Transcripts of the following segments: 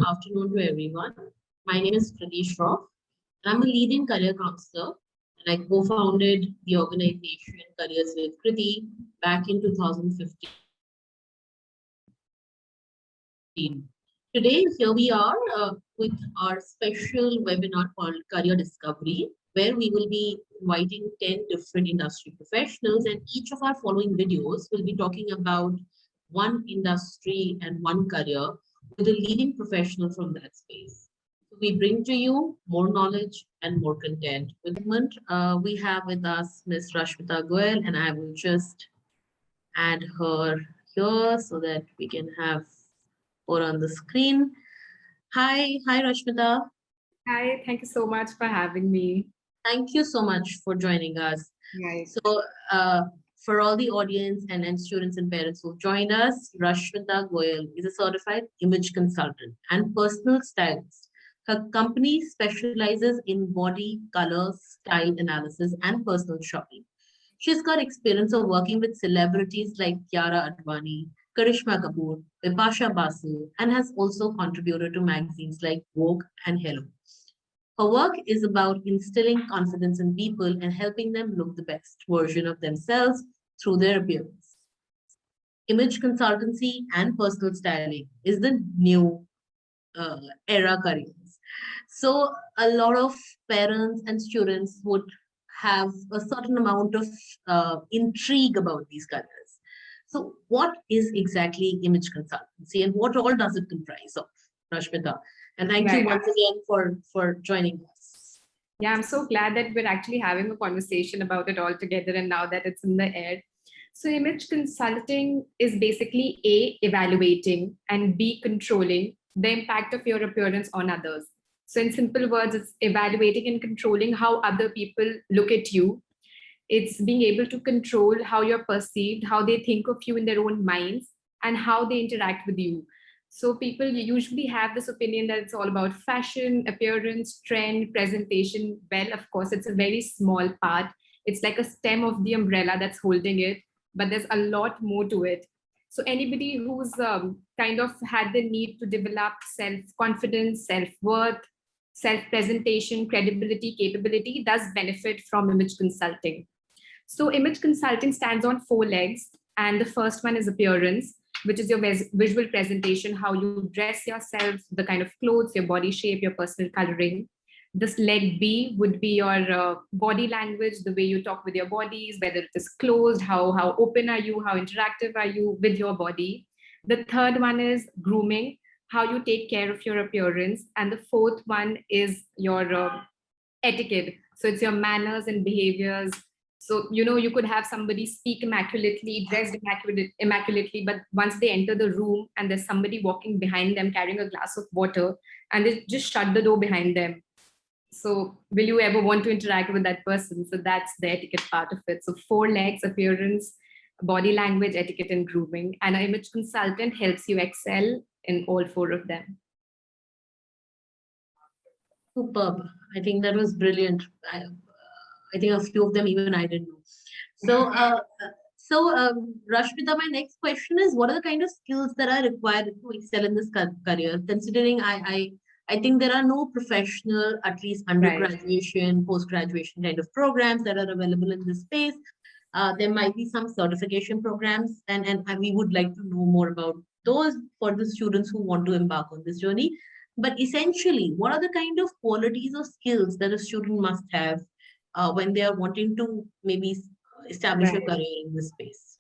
afternoon to everyone. My name is Kriti Shroff, and I'm a leading career counselor. And I co-founded the organization Careers with Kriti back in 2015. Today, here we are with our special webinar called Career Discovery, where we will be inviting 10 different industry professionals, and each of our following videos will be talking about one industry and one career with a leading professional from that space. So we bring to you more knowledge and more content. With the moment, we have with us Ms. Rashmita Goyal, and I will just add her here so that we can have her on the screen. Hi, Rashmita. Hi, thank you so much for having me. Thank you so much for joining us. Right. So, for all the audience and students and parents who've joined us, Rashmita Goyal is a certified image consultant and personal stylist. Her company specializes in body, color, style analysis, and personal shopping. She's got experience of working with celebrities like Kiara Advani, Karishma Kapoor, Bipasha Basu, and has also contributed to magazines like Vogue and Hello. Her work is about instilling confidence in people and helping them look the best version of themselves through their appearance. Image consultancy and personal styling is the new era careers. So a lot of parents and students would have a certain amount of intrigue about these careers. So what is exactly image consultancy and what all does it comprise of, Rashmita? And thank you once again for joining us. Yeah, I'm so glad that we're actually having a conversation about it all together and now that it's in the air. So image consulting is basically A, evaluating, and B, controlling the impact of your appearance on others. So in simple words, it's evaluating and controlling how other people look at you. It's being able to control how you're perceived, how they think of you in their own minds, and how they interact with you. So people usually have this opinion that it's all about fashion, appearance, trend, presentation. Well, of course, it's a very small part. It's like a stem of the umbrella that's holding it, but there's a lot more to it. So anybody who's kind of had the need to develop self-confidence, self-worth, self-presentation, credibility, capability does benefit from image consulting. So image consulting stands on 4 legs, and the first one is appearance, which is your visual presentation, how you dress yourself, the kind of clothes, your body shape, your personal coloring. This leg B would be your body language, the way you talk with your bodies, whether it is closed, how open are you, how interactive are you with your body. The third one is grooming, how you take care of your appearance. And the fourth one is your etiquette. So it's your manners and behaviors. So, you could have somebody speak immaculately, dressed immaculately, but once they enter the room and there's somebody walking behind them carrying a glass of water and they just shut the door behind them. So will you ever want to interact with that person? So that's the etiquette part of it. So 4 legs: appearance, body language, etiquette, and grooming. And an image consultant helps you excel in all 4 of them. Superb. I think that was brilliant. I think a few of them even I didn't know. So, Rashmita, my next question is: what are the kind of skills that are required to excel in this career? Considering I think there are no professional, at least undergraduation, post-graduation kind of programs that are available in this space. There might be some certification programs, and we would like to know more about those for the students who want to embark on this journey. But essentially, what are the kind of qualities or skills that a student must have when they are wanting to maybe establish a career in this space?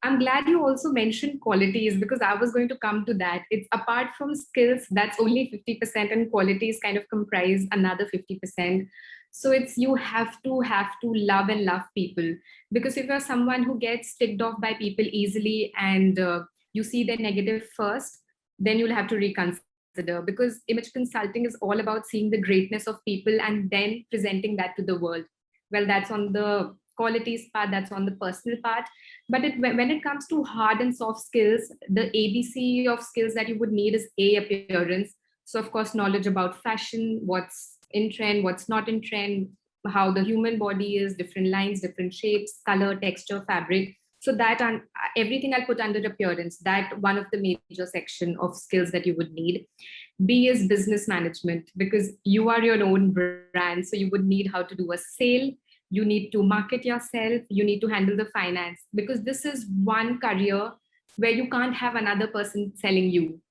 I'm glad you also mentioned qualities, because I was going to come to that. It's apart from skills, that's only 50%, and qualities kind of comprise another 50%. So it's you have to love and love people, because if you're someone who gets ticked off by people easily and you see their negative first, then you'll have to reconsider, because image consulting is all about seeing the greatness of people and then presenting that to the world. Well, that's on the qualities part, that's on the personal part. But when it comes to hard and soft skills, the ABC of skills that you would need is A, appearance. So of course, knowledge about fashion, what's in trend, what's not in trend, how the human body is, different lines, different shapes, color, texture, fabric. So that everything I'll put under appearance, that one of the major section of skills that you would need. B is business management, because you are your own brand. So you would need how to do a sale. You need to market yourself. You need to handle the finance, because this is one career where you can't have another person selling you,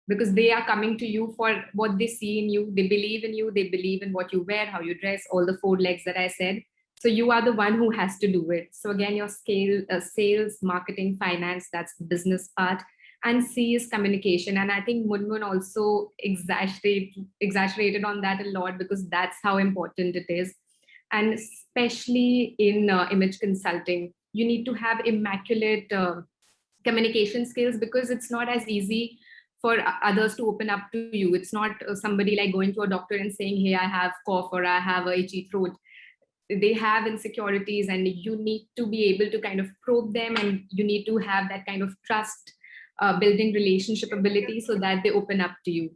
because they are coming to you for what they see in you. They believe in you. They believe in what you wear, how you dress, all the four legs that I said. So you are the one who has to do it. So again, your sales, marketing, finance, that's the business part. And C is communication. And I think Munmun also exaggerated on that a lot, because that's how important it is. And especially in image consulting, you need to have immaculate communication skills, because it's not as easy for others to open up to you. It's not somebody like going to a doctor and saying, hey, I have cough or I have a itchy throat. They have insecurities, and you need to be able to kind of probe them, and you need to have that kind of trust building relationship ability, so that they open up to you.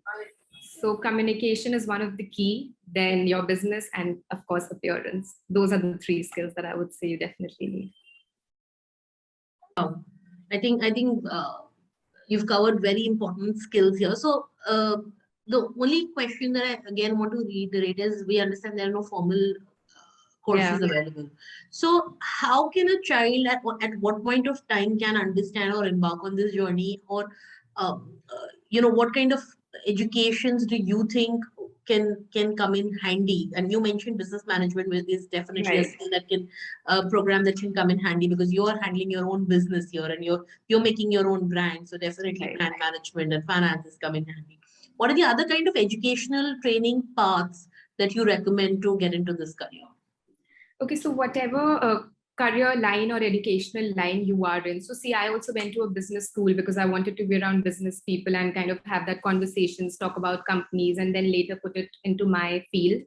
So communication is one of the key, then your business, and of course appearance. Those are the three skills that I would say you definitely need. I think you've covered very important skills here. So the only question that I again want to reiterate is, we understand there are no formal courses available. So how can a child at what point of time can understand or embark on this journey, or what kind of educations do you think can come in handy? And you mentioned business management is definitely a skill that can program that can come in handy, because you are handling your own business here and you're making your own brand. So definitely brand management and finances come in handy. What are the other kind of educational training paths that you recommend to get into this career? Okay, so whatever career line or educational line you are in. So see, I also went to a business school because I wanted to be around business people and kind of have that conversations, talk about companies, and then later put it into my field.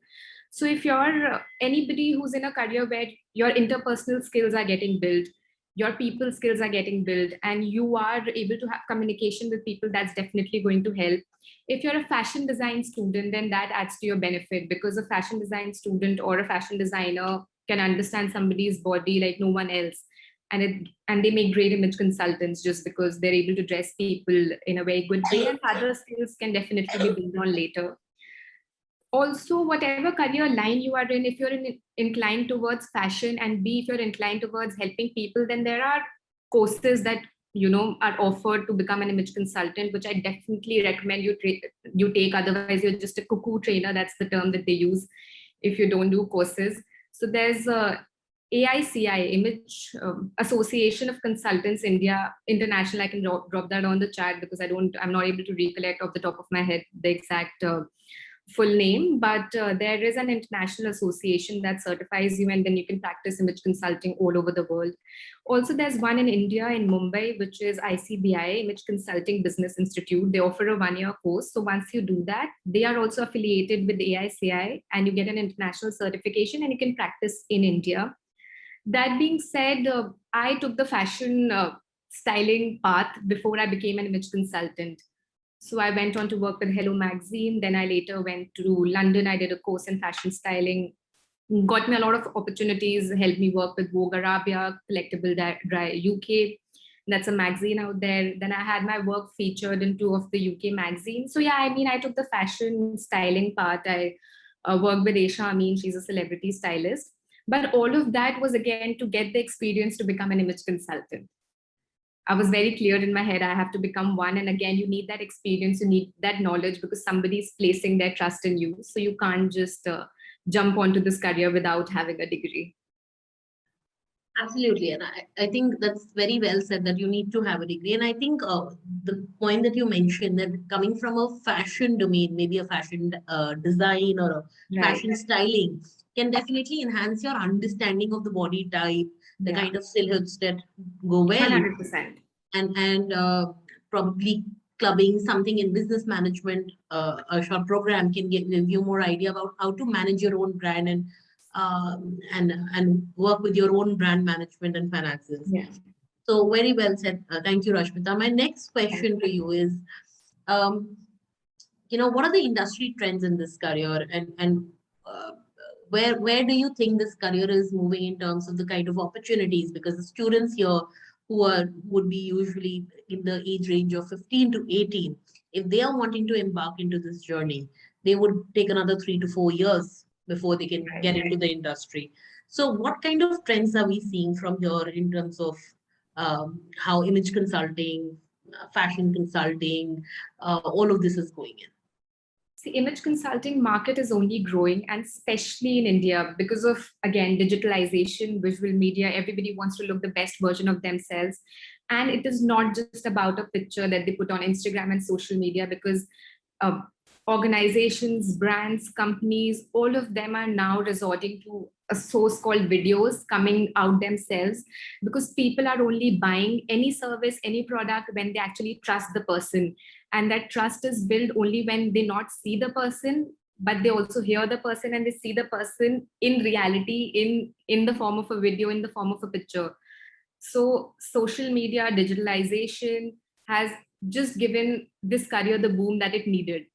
So if you're anybody who's in a career where your interpersonal skills are getting built, your people skills are getting built, and you are able to have communication with people, that's definitely going to help. If you're a fashion design student, then that adds to your benefit, because a fashion design student or a fashion designer can understand somebody's body like no one else. And they make great image consultants just because they're able to dress people in a very good way, and other skills can definitely be built on later. Also, whatever career line you are in, if you're inclined towards fashion, and B, if you're inclined towards helping people, then there are courses that are offered to become an image consultant, which I definitely recommend you take. Otherwise, you're just a cuckoo trainer. That's the term that they use if you don't do courses. So there's a AICI, Image Association of Consultants India International. I can drop that on the chat, because I'm not able to recollect off the top of my head the exact full name, but there is an international association that certifies you, and then you can practice image consulting all over the world. Also, there's one in India, in Mumbai, which is ICBI, Image Consulting Business Institute. They offer a 1-year course. So once you do that, they are also affiliated with AICI, and you get an international certification, and you can practice in India. That being said, I took the fashion styling path before I became an image consultant. So I went on to work with Hello Magazine. Then I later went to London. I did a course in fashion styling. Got me a lot of opportunities, helped me work with Vogue Arabia, Collectible Dry UK. That's a magazine out there. Then I had my work featured in 2 of the UK magazines. So yeah, I mean, I took the fashion styling part. I worked with Aisha Amin. She's a celebrity stylist. But all of that was, again, to get the experience to become an image consultant. I was very clear in my head, I have to become one. And again, you need that experience, you need that knowledge, because somebody's placing their trust in you. So you can't just jump onto this career without having a degree. Absolutely. And I think that's very well said, that you need to have a degree. And I think the point that you mentioned, that coming from a fashion domain, maybe a fashion design or a fashion styling, can definitely enhance your understanding of the body type, the kind of silhouettes that go well. 100%. And probably clubbing something in business management, a short program can give you more idea about how to manage your own brand and work with your own brand management and finances. Yeah. So very well said. Thank you, Rashmita. My next question to you is, what are the industry trends in this career, and where do you think this career is moving in terms of the kind of opportunities? Because the students here would be usually in the age range of 15 to 18, if they are wanting to embark into this journey, they would take another 3 to 4 years before they can Right. get into the industry. So, what kind of trends are we seeing from here in terms of how image consulting, fashion consulting, all of this is going in? See, image consulting market is only growing, and especially in India because of, again, digitalization, visual media. Everybody wants to look the best version of themselves, and it is not just about a picture that they put on Instagram and social media, because uh, organizations, brands, companies, all of them are now resorting to a source called videos coming out themselves, because people are only buying any service, any product when they actually trust the person. And that trust is built only when they not see the person, but they also hear the person and they see the person in reality, in the form of a video, in the form of a picture. So social media digitalization has just given this career the boom that it needed.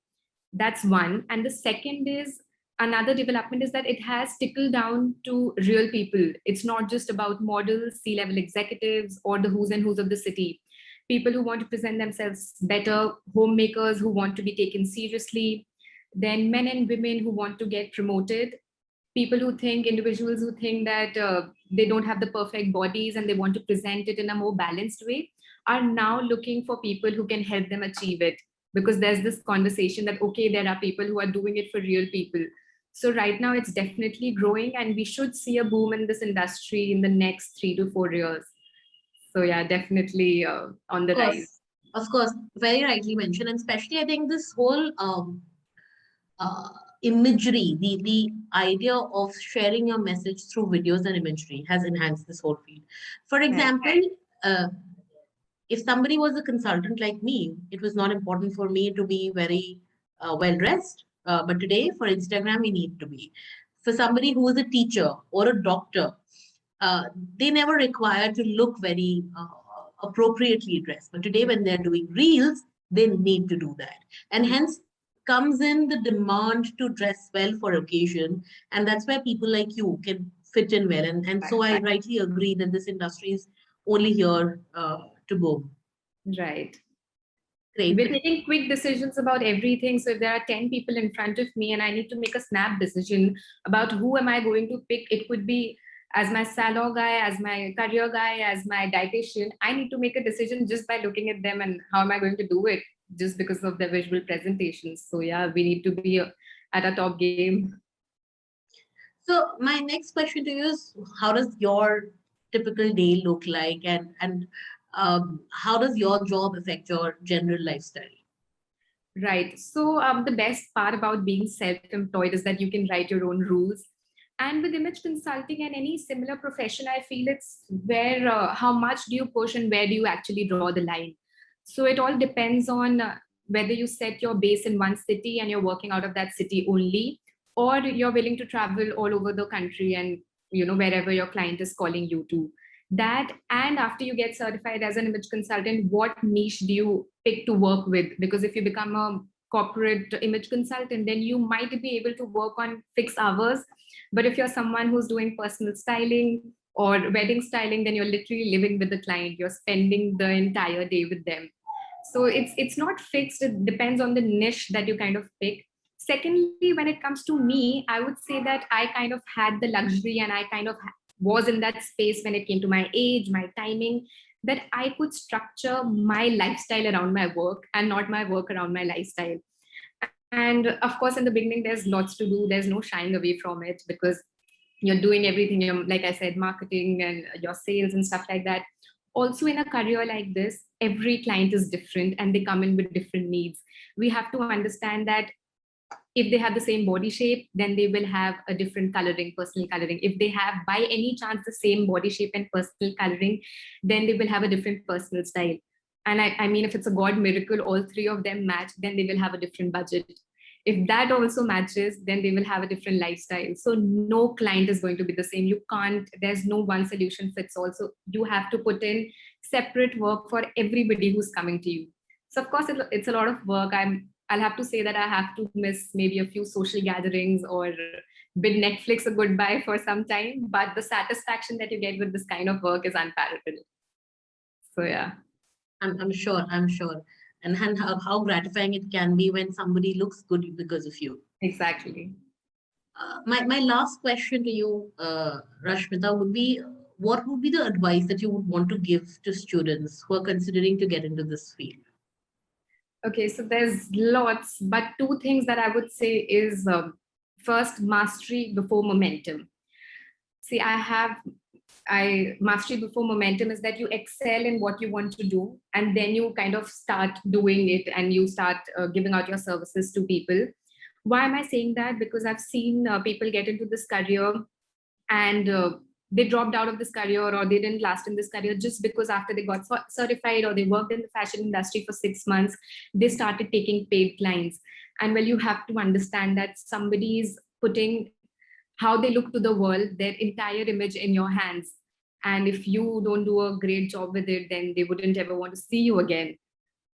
That's one. And the second is, another development is that it has trickled down to real people. It's not just about models, C-level executives, or the who's and who's of the city. People who want to present themselves better, homemakers who want to be taken seriously, then men and women who want to get promoted, people who think, individuals who think that they don't have the perfect bodies and they want to present it in a more balanced way, are now looking for people who can help them achieve it, because there's this conversation that, okay, there are people who are doing it for real people. So right now it's definitely growing, and we should see a boom in this industry in the next 3 to 4 years. So yeah, definitely on the rise. Of course, very rightly mentioned, and especially I think this whole uh, imagery, the idea of sharing your message through videos and imagery has enhanced this whole field. For Right. example, uh, if somebody was a consultant like me, it was not important for me to be very well dressed. But today, for Instagram, we need to be. For somebody who is a teacher or a doctor, uh, they never require to look very appropriately dressed. But today, when they're doing reels, they need to do that. And hence comes in the demand to dress well for occasion. And that's where people like you can fit in well. And so I rightly agree that this industry is only here to boom. Right. Great. We're making quick decisions about everything. So if there are 10 people in front of me and I need to make a snap decision about who am I going to pick, it could be as my salon guy, as my career guy, as my dietitian. I need to make a decision just by looking at them, and how am I going to do it just because of their visual presentations. So yeah, we need to be at a top game. So my next question to you is, how does your typical day look like, and how does your job affect your general lifestyle? Right. So the best part about being self-employed is that you can write your own rules. And with image consulting and any similar profession, I feel it's where how much do you push and where do you actually draw the line. So it all depends on whether you set your base in one city and you're working out of that city only, or you're willing to travel all over the country and wherever your client is calling you to. That, and after you get certified as an image consultant, what niche do you pick to work with? Because if you become a corporate image consultant, then you might be able to work on fixed hours. But if you're someone who's doing personal styling or wedding styling, then you're literally living with the client, you're spending the entire day with them. So it's not fixed, it depends on the niche that you kind of pick. Secondly, when it comes to me, I would say that I kind of had the luxury, and I kind of was in that space when it came to my age, my timing, that I could structure my lifestyle around my work and not my work around my lifestyle. And of course, in the beginning, there's lots to do. There's no shying away from it, because you're doing everything. You're, like I said, marketing and your sales and stuff like that. Also, in a career like this, every client is different and they come in with different needs. We have to understand that if they have the same body shape, then they will have a different coloring, personal coloring. If they have by any chance the same body shape and personal coloring, then they will have a different personal style. And I mean, if it's a God miracle, all three of them match, then they will have a different budget. If that also matches, then they will have a different lifestyle. So no client is going to be the same. You can't, there's no one solution fits all. So you have to put in separate work for everybody who's coming to you. So of course, it's a lot of work. I'll have to say that I have to miss maybe a few social gatherings or bid Netflix a goodbye for some time. But the satisfaction that you get with this kind of work is unparalleled. So yeah, I'm sure. I'm sure. And how gratifying it can be when somebody looks good because of you. exactly. My last question to you, Rashmita, would be what would be the advice that you would want to give to students who are considering to get into this field? Okay, so there's lots, but two things that I would say is first, mastery before momentum. See, I mastery before momentum is that you excel in what you want to do, and then you kind of start doing it and you start giving out your services to people. Why am I saying that? Because I've seen people get into this career and they dropped out of this career or they didn't last in this career just because after they got certified or they worked in the fashion industry for 6 months, they started taking paid clients. And well, you have to understand that somebody is putting how they look to the world, their entire image in your hands. And if you don't do a great job with it, then they wouldn't ever want to see you again.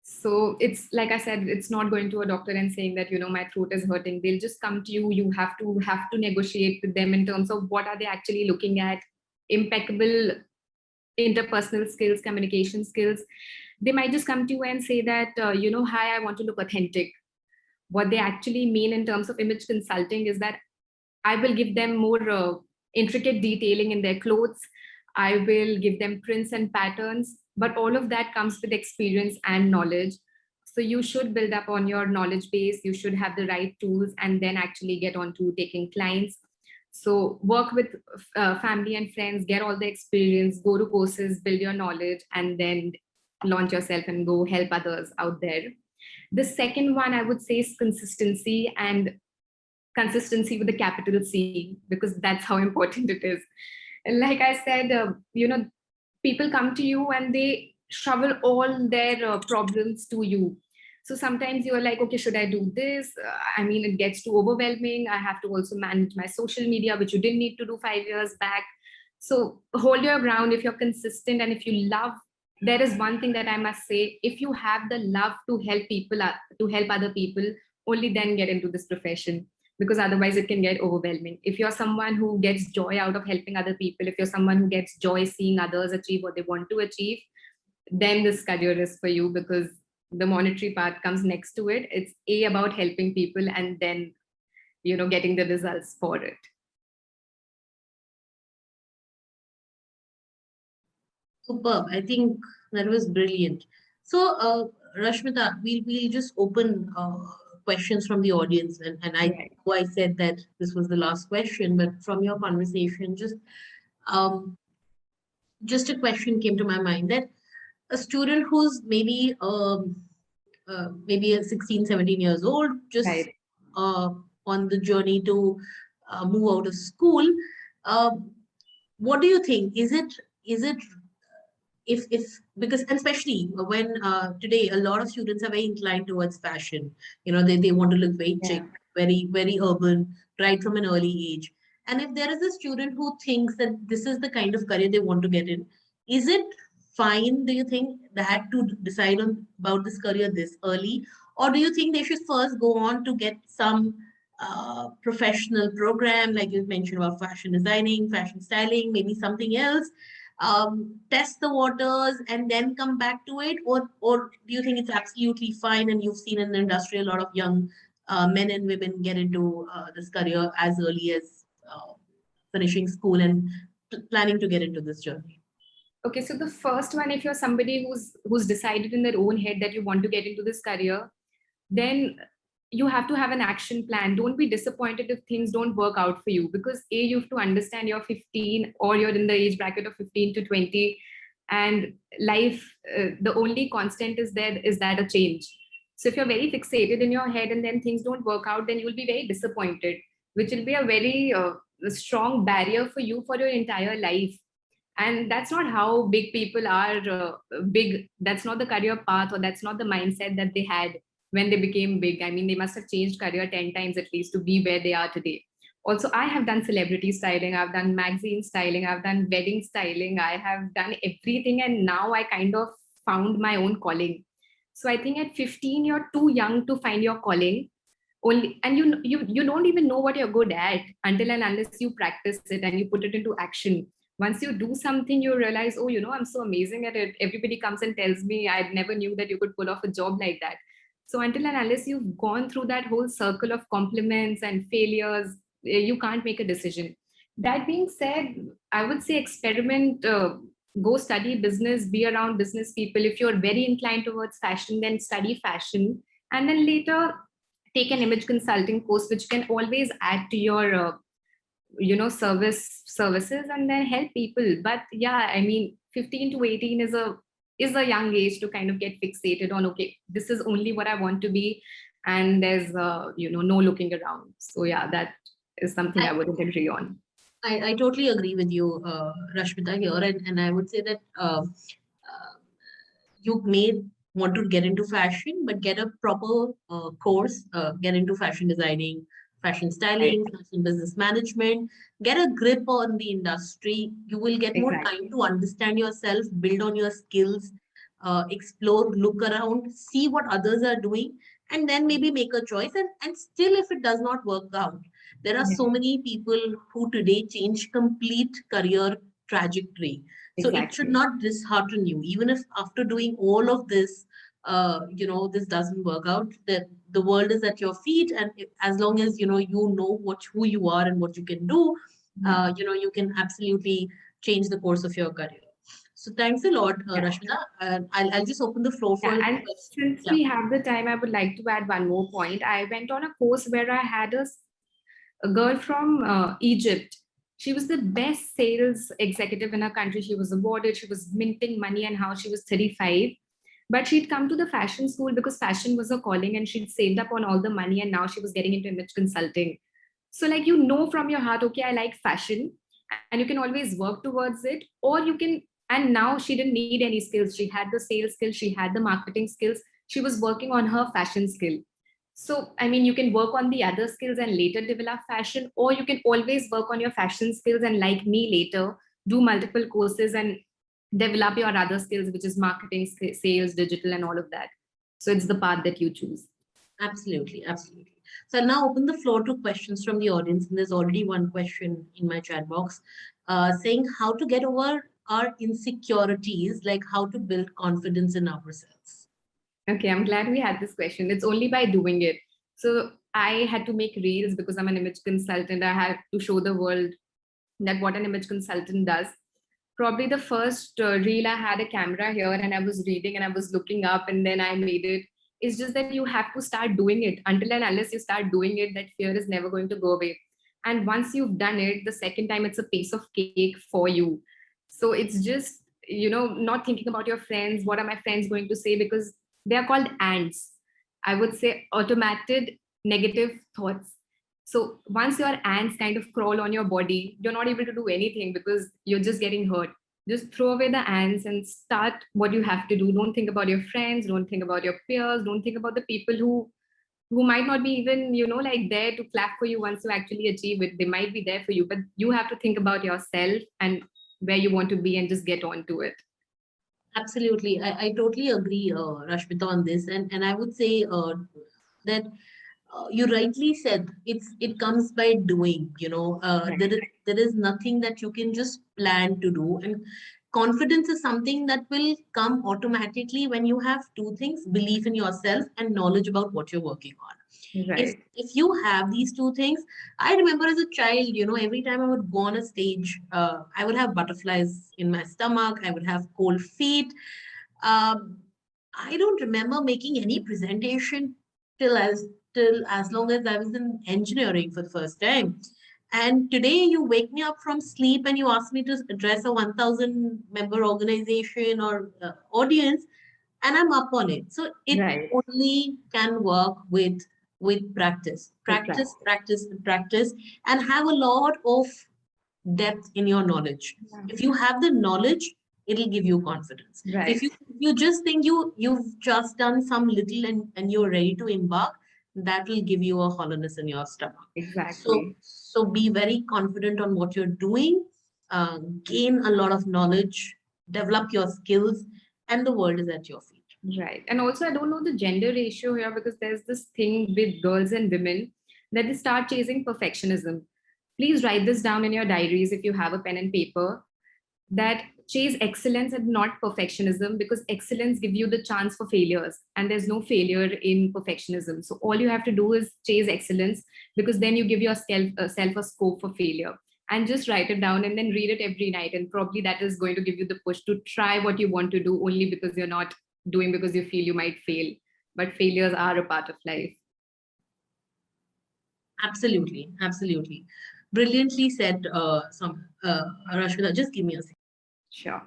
So it's like I said, it's not going to a doctor and saying that, my throat is hurting. They'll just come to you. You have to negotiate with them in terms of what are they actually looking at. Impeccable interpersonal skills, communication skills. They might just come to you and say that, hi, I want to look authentic. What they actually mean in terms of image consulting is that I will give them more intricate detailing in their clothes. I will give them prints and patterns, but all of that comes with experience and knowledge. So you should build up on your knowledge base. You should have the right tools and then actually get on to taking clients. So work with family and friends, get all the experience, go to courses, build your knowledge, and then launch yourself and go help others out there. The second one I would say is consistency, and consistency with a capital C, because that's how important it is. And like I said, people come to you and they shovel all their problems to you. So sometimes you're like, okay, should I do this? I mean, it gets too overwhelming. I have to also manage my social media, which you didn't need to do 5 years back. So hold your ground. If you're consistent and if you love, there is one thing that I must say: if you have the love to help people, to help other people, only then get into this profession, because otherwise it can get overwhelming. If you're someone who gets joy out of helping other people, if you're someone who gets joy seeing others achieve what they want to achieve, then this career is for you, because the monetary part comes next to it. It's about helping people and then, getting the results for it. Superb. I think that was brilliant. So, Rashmita, we'll just open questions from the audience, and Right. I said that this was the last question, but from your conversation, um, just a question came to my mind that a student who's maybe a 16, 17 years old, just Right. uh, on the journey to move out of school. Um, what do you think? Is it if because and especially when today a lot of students are very inclined towards fashion, they want to look very Yeah. chic, very urban, right from an early age. And if there is a student who thinks that this is the kind of career they want to get in, is it fine, do you think, that to decide on about this career this early, or do you think they should first go on to get some professional program like you mentioned about fashion designing, fashion styling, maybe something else, test the waters and then come back to it, or do you think it's absolutely fine and you've seen in the industry a lot of young men and women get into this career as early as finishing school and planning to get into this journey? Okay, so the first one, if you're somebody who's decided in their own head that you want to get into this career, then you have to have an action plan. Don't be disappointed if things don't work out for you, because you have to understand you're 15 or you're in the age bracket of 15 to 20, and life, the only constant is that a change. So if you're very fixated in your head and then things don't work out, then you'll be very disappointed, which will be a very strong barrier for you for your entire life. And that's not how big people are. Big, that's not the career path, or that's not the mindset that they had when they became big. I mean, they must have changed career 10 times at least to be where they are today. Also, I have done celebrity styling, I've done magazine styling, I've done wedding styling, I have done everything, and now I kind of found my own calling. So I think at 15 you're too young to find your calling. Only, and you don't even know what you're good at until and unless you practice it and you put it into action. Once you do something, you realize, oh, I'm so amazing at it. Everybody comes and tells me, I never knew that you could pull off a job like that. So until and unless you've gone through that whole circle of compliments and failures, you can't make a decision. That being said, I would say experiment, go study business, be around business people. If you're very inclined towards fashion, then study fashion. And then later take an image consulting course, which can always add to your services, and then help people. But yeah, I mean, 15 to 18 is a young age to kind of get fixated on, okay, this is only what I want to be, and there's no looking around. So yeah, that is something I wouldn't agree on. I totally agree with you, Rashmita, here, and I would say that you may want to get into fashion, but get a proper course, get into fashion designing, fashion Right. styling, fashion business management, get a grip on the industry. You will get more time Exactly. to understand yourself, build on your skills, explore, look around, see what others are doing, and then maybe make a choice. And still, if it does not work out, there are Yeah, so many people who today change complete career trajectory. So it should exactly. not dishearten you, even if after doing all of this, this doesn't work out. That the world is at your feet, and as long as you know who you are and what you can do, Yeah. you can absolutely change the course of your career. So thanks a lot, Yeah. Rashmita. I'll just open the floor for Yeah, and questions. since Yeah. we have the time, I would like to add one more point. I went on a course where I had a girl from Egypt. She was the best sales executive in her country. She was awarded, she was minting money, and how she was 35. But she'd come to the fashion school because fashion was her calling, and she'd saved up on all the money, and now she was getting into image consulting. So, like, from your heart, okay, I like fashion, and you can always work towards it, or you can. And now she didn't need any skills. She had the sales skills, she had the marketing skills, she was working on her fashion skill. So, I mean, you can work on the other skills and later develop fashion, or you can always work on your fashion skills and, like me, later do multiple courses and develop your other skills, which is marketing, sales, digital, and all of that. So, it's the path that you choose. Absolutely, absolutely. So I'll now open the floor to questions from the audience. And there's already one question in my chat box saying how to get over our insecurities, like how to build confidence in ourselves. Okay, I'm glad we had this question. It's only by doing it. So, I had to make reels because I'm an image consultant. I had to show the world that what an image consultant does. Probably the first reel, I had a camera here and I was reading and I was looking up and then I made it. It's just that you have to start doing it. Until and unless you start doing it, that fear is never going to go away. And once you've done it, the second time it's a piece of cake for you. So it's just, not thinking about your friends. What are my friends going to say? Because they are called ants. I would say automated negative thoughts. So once your ants kind of crawl on your body, you're not able to do anything because you're just getting hurt. Just throw away the ants and start what you have to do. Don't think about your friends, don't think about your peers, don't think about the people who might not be even, like there to clap for you once you actually achieve it. They might be there for you, but you have to think about yourself and where you want to be and just get on to it. Absolutely. I totally agree, Rashmita, on this. And I would say that you rightly said it comes by doing. Right. There is nothing that you can just plan to do. And confidence is something that will come automatically when you have two things: belief in yourself and knowledge about what you're working on. if Right. if you have these two things, I remember as a child, every time I would go on a stage, I would have butterflies in my stomach, I would have cold feet. um, I don't remember making any presentation till as long as I was in engineering for the first time. And today you wake me up from sleep and you ask me to address a 1,000 member organization or audience, and I'm up on it. So it Right. only can work with practice, With that. practice, practice, practice, and have a lot of depth in your knowledge. Yeah. If you have the knowledge, it'll give you confidence. So if Right. you just think you've just done some little and you're ready to embark, that will give you a hollowness in your stomach. So Exactly. so be very confident on what you're doing, gain a lot of knowledge, develop your skills, and the world is at your feet. Right. And also, I don't know the gender ratio here because there's this thing with girls and women that they start chasing perfectionism. Please write this down in your diaries if you have a pen and paper. that chase excellence and not perfectionism, because excellence gives you the chance for failures and there's no failure in perfectionism. So all you have to do is chase excellence, because then you give yourself a scope for failure. And just write it down and then read it every night, and probably that is going to give you the push to try what you want to do, only because you're not doing because you feel you might fail. But failures are a part of life. Absolutely, absolutely. Brilliantly said, Rashmita. Just give me a second. Sure.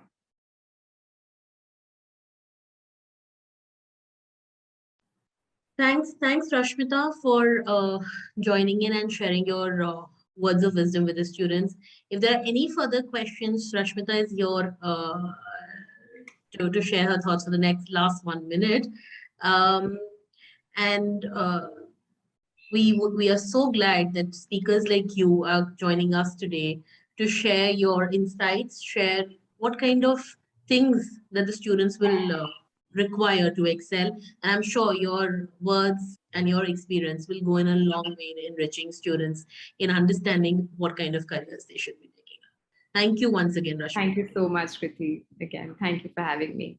Thanks, Rashmita, for joining in and sharing your words of wisdom with the students. If there are any further questions, Rashmita is here to share her thoughts for the last 1 minute. Um, and we are so glad that speakers like you are joining us today to share your insights, share what kind of things that the students will require to excel. And I'm sure your words and your experience will go in a long way in enriching students in understanding what kind of careers they should be taking. Thank you once again, Rashmi. Thank you so much, Kriti. Again, thank you for having me.